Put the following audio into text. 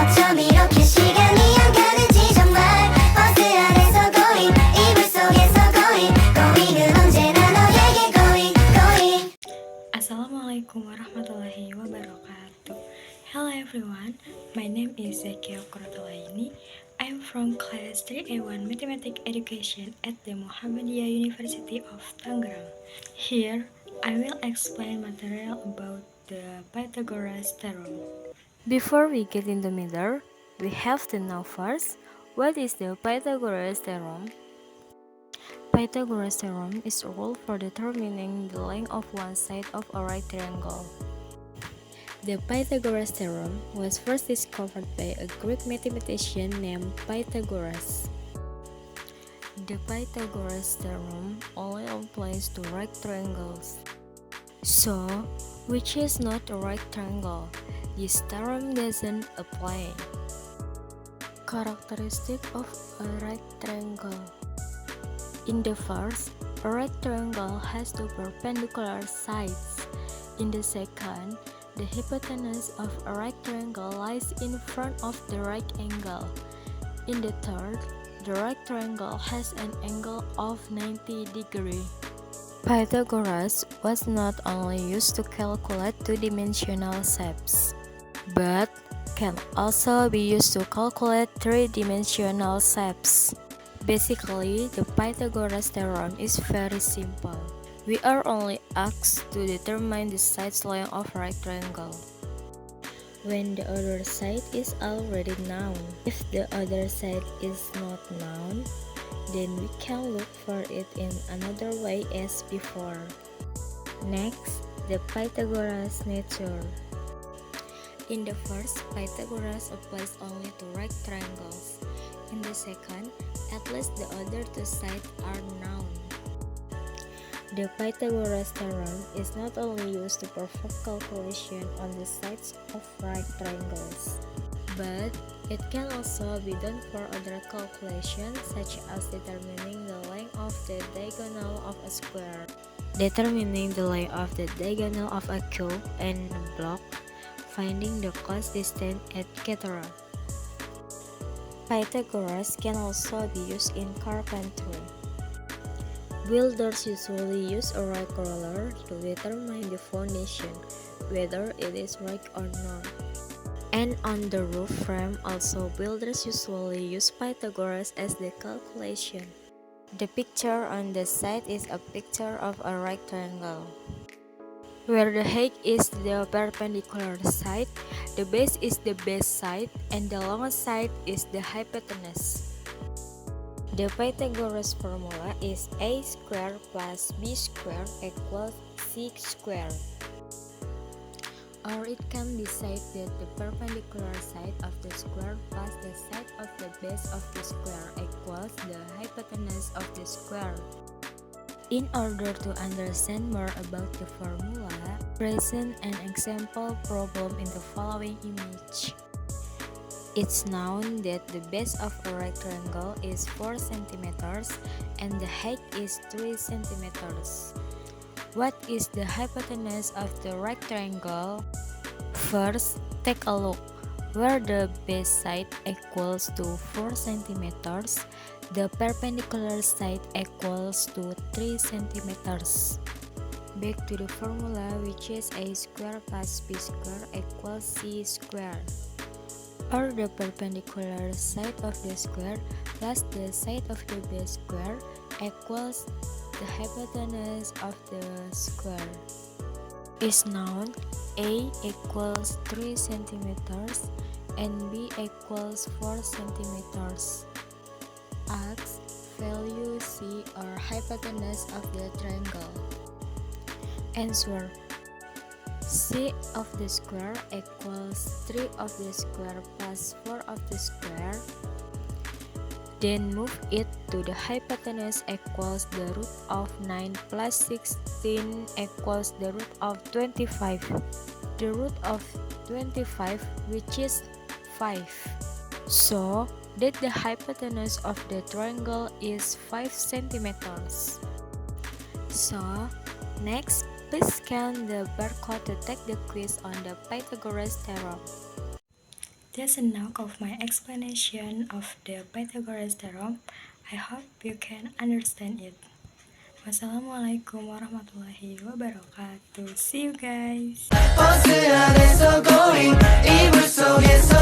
어쩜 이렇게 시간이 안 가는지 정말 버스 안에서 고잉 이불 속에서 고잉 고잉은 언제나 너에게 고잉 고잉 Assalamualaikum warahmatullahi wabarakatuh. Hello everyone, my name is Zakiyya Qurotul Aini. I'm from class 3A1 Mathematics Education at the Muhammadiyah University of Tangerang. Here, I will explain material about the Pythagoras Theorem. Before we get into matter, we have to know first, what is the Pythagoras Theorem? Pythagoras theorem is a rule for determining the length of one side of a right triangle. The Pythagoras theorem was first discovered by a Greek mathematician named Pythagoras. The Pythagoras theorem only applies to right triangles. So, which is not a right triangle? This theorem doesn't apply. Characteristic of a right triangle. In the first, a right triangle has two perpendicular sides. In the second, the hypotenuse of a right triangle lies in front of the right angle. In the third, the right triangle has an angle of 90 degrees. Pythagoras was not only used to calculate two-dimensional shapes, but can also be used to calculate three-dimensional shapes. Basically, the Pythagoras theorem is very simple. We are only asked to determine the side's length of a right triangle when the other side is already known. If the other side is not known, then we can look for it in another way as before. Next, the Pythagoras nature. In the first, Pythagoras applies only to right triangles. In the second, at least the other two sides are known. The Pythagoras theorem is not only used to perform calculation on the sides of right triangles, but it can also be done for other calculations such as determining the length of the diagonal of a square, determining the length of the diagonal of a cube and a block, finding the close distance, etc. Pythagoras can also be used in carpentry. Builders usually use a right ruler to determine the foundation, whether it is right or not. And on the roof frame also, builders usually use Pythagoras as the calculation. The picture on the side is a picture of a right triangle, where the height is the perpendicular side, the base is the base side, and the longest side is the hypotenuse. The Pythagoras formula is a squared plus b squared equals c squared. Or it can be said that the perpendicular side of the square plus the side of the base of the square equals the hypotenuse of the square. In order to understand more about the formula, present an example problem in the following image. It's known that the base of a right triangle is 4 cm and the height is 3 cm. What is the hypotenuse of the right triangle? First, take a look. Where the base side equals to 4 cm, the perpendicular side equals to 3 cm. Back to the formula, which is a square plus b square equals c square. Or the perpendicular side of the square plus the side of the base square equals the hypotenuse of the square. Is known a equals 3 cm and b equals 4 cm. Ask value c or hypotenuse of the triangle. Answer: c of the square equals 3 of the square plus 4 of the square. Then move it to the hypotenuse equals the root of 9 plus 16 equals the root of 25. The root of 25, which is 5. So that the hypotenuse of the triangle is 5 centimeters. So next, please scan the barcode to take the quiz on the Pythagoras theorem. That's enough of my explanation of the Pythagoras theorem. I hope you can understand it. Wassalamualaikum warahmatullahi wabarakatuh. See you guys. 버스 안에서 going 이불 속에서